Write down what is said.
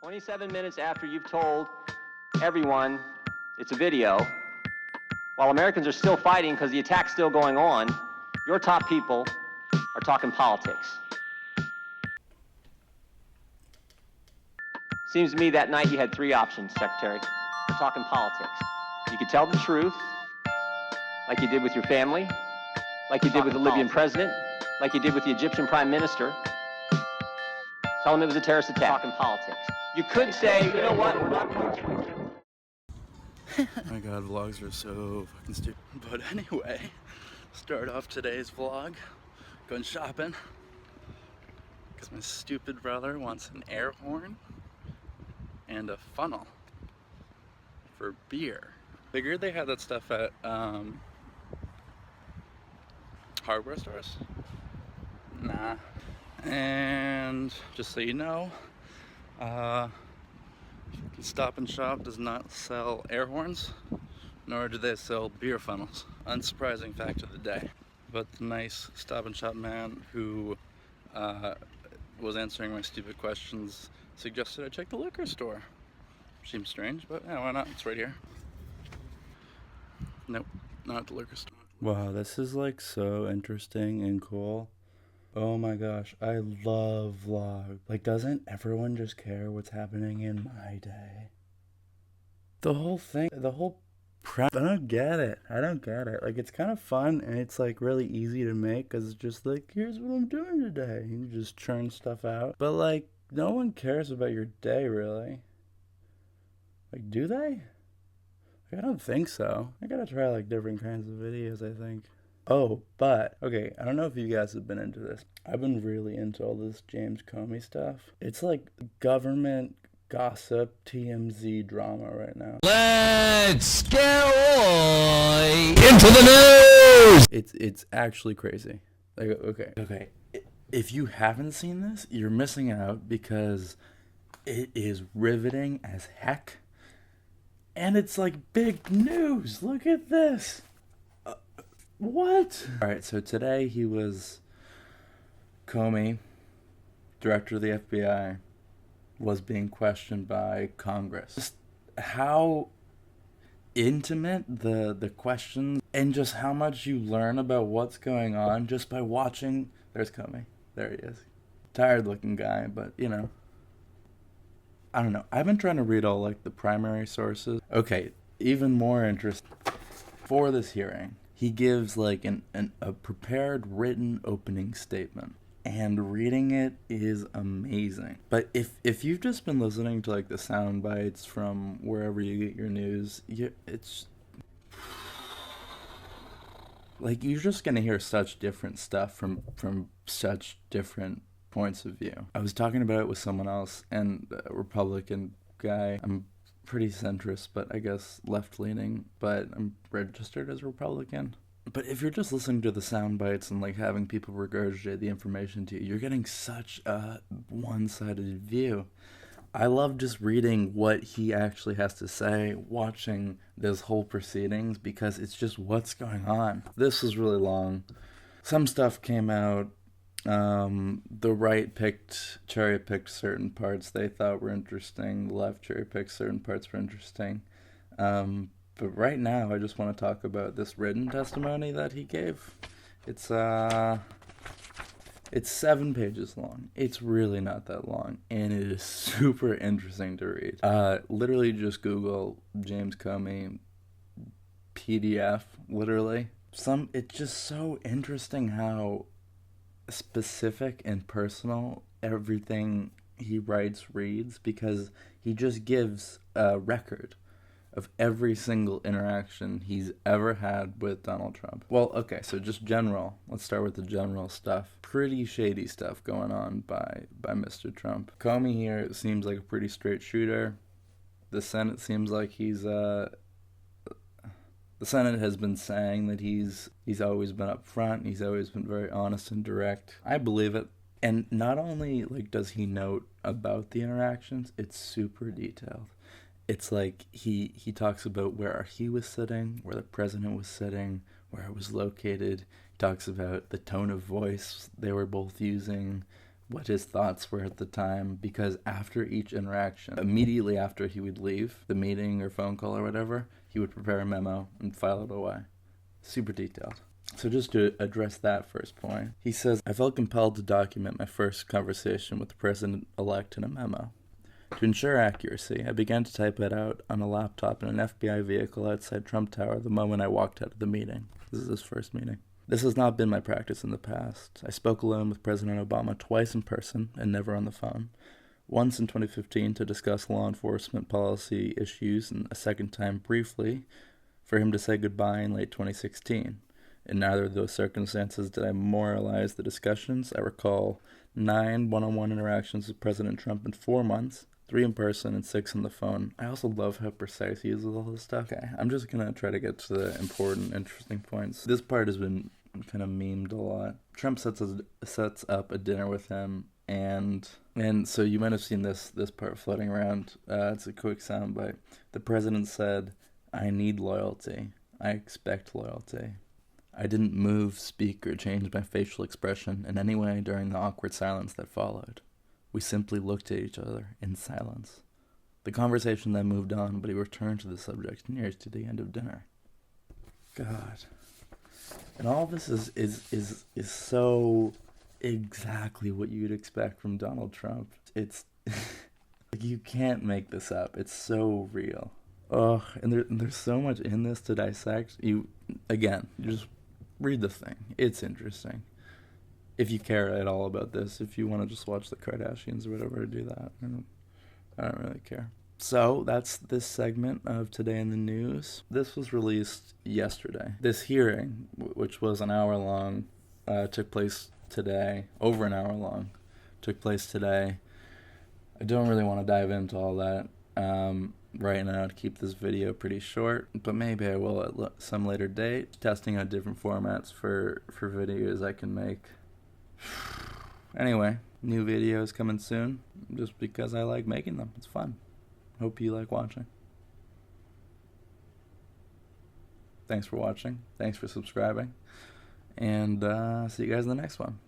27 minutes after you've told everyone it's a video, while Americans are still fighting because the attack's still going on, your top people are talking politics. Seems to me that night you had three options, Secretary. You're talking politics. You could tell the truth, like you did with your family, like you did with the Libyan president, like you did with the Egyptian prime minister. Tell them it was a terrorist attack. Talking politics. You could say, you know what, we're not going to. My god, vlogs are so fucking stupid. But anyway, start off today's vlog going shopping because my stupid brother wants an air horn and a funnel for beer. Figured they had that stuff at hardware stores. Nah. And just so you know, Stop and Shop does not sell air horns, nor do they sell beer funnels. Unsurprising fact of the day. But the nice Stop and Shop man who was answering my stupid questions suggested I check the liquor store. Seems strange, but yeah, why not? It's right here. Nope, not at the liquor store. Wow, this is like so interesting and cool. Oh my gosh, I love vlog. Like, doesn't everyone just care what's happening in my day? The whole thing, the whole I don't get it. Like, it's kind of fun and it's like really easy to make because it's just like, here's what I'm doing today. You just churn stuff out. But like, no one cares about your day really. Like, do they? Like, I don't think so. I gotta try like different kinds of videos, I think. Oh, but, okay, I don't know if you guys have been into this. I've been really into all this James Comey stuff. It's like government gossip, TMZ drama right now. Let's get into the news! It's actually crazy. Like, okay. If you haven't seen this, you're missing out because it is riveting as heck. And it's like big news. Look at this. What? Alright, so today Comey, director of the FBI, was being questioned by Congress. Just how intimate the questions and just how much you learn about what's going on just by watching. There's Comey. There he is. Tired looking guy, but you know. I don't know. I've been trying to read all like the primary sources. Okay, even more interest for this hearing. He gives like a prepared written opening statement, and reading it is amazing. But if you've just been listening to like the sound bites from wherever you get your news, it's like you're just gonna hear such different stuff from such different points of view. I was talking about it with someone else, and a Republican guy. I'm pretty centrist, but I guess left-leaning, but I'm registered as a Republican. But if you're just listening to the sound bites and like having people regurgitate the information to you, you're getting such a one-sided view. I love just reading what he actually has to say, watching this whole proceedings, because it's just what's going on. This was really long. Some stuff came out. The right cherry-picked certain parts they thought were interesting. The left cherry-picked certain parts were interesting. But right now, I just want to talk about this written testimony that he gave. It's 7 pages long. It's really not that long, and it is super interesting to read. Literally just Google James Comey PDF, literally. It's just so interesting how specific and personal everything he writes reads, because he just gives a record of every single interaction he's ever had with Donald Trump. Well, okay, so just general. Let's start with the general stuff. Pretty shady stuff going on by Mr. Trump. Comey here seems like a pretty straight shooter. The Senate seems like the Senate has been saying that he's always been up front. He's always been very honest and direct. I believe it. And not only like does he note about the interactions, it's super detailed. It's like he talks about where he was sitting, where the president was sitting, where it was located. He talks about the tone of voice they were both using, what his thoughts were at the time, because after each interaction, immediately after he would leave the meeting or phone call or whatever, he would prepare a memo and file it away. Super detailed. So just to address that first point, he says, I felt compelled to document my first conversation with the president-elect in a memo. To ensure accuracy, I began to type it out on a laptop in an FBI vehicle outside Trump Tower the moment I walked out of the meeting. This is his first meeting. This has not been my practice in the past. I spoke alone with President Obama twice in person and never on the phone. Once in 2015 to discuss law enforcement policy issues, and a second time briefly for him to say goodbye in late 2016. In neither of those circumstances did I memorialize the discussions. I recall 9 one-on-one interactions with President Trump in 4 months, 3 in person and 6 on the phone. I also love how precise he is with all this stuff. Okay, I'm just going to try to get to the important, interesting points. This part has been kind of memed a lot. Trump sets up a dinner with him, and so you might have seen this part floating around. It's a quick soundbite. The president said, I need loyalty. I expect loyalty. I didn't move, speak, or change my facial expression in any way during the awkward silence that followed. We simply looked at each other in silence. The conversation then moved on, but he returned to the subject near to the end of dinner. God. And all this is so exactly what you'd expect from Donald Trump. It's you can't make this up. It's so real. Oh, and there's so much in this to dissect. You just read the thing. It's interesting. If you care at all about this, if you want to just watch the Kardashians or whatever, do that. I don't really care. So that's this segment of Today in the News. This was released yesterday. This hearing, which was an hour long, took place today. Over an hour long, took place today. I don't really want to dive into all that right now to keep this video pretty short, but maybe I will at some later date. Testing out different formats for videos I can make. Anyway, new videos coming soon, just because I like making them. It's fun. Hope you like watching. Thanks for watching. Thanks for subscribing. And see you guys in the next one.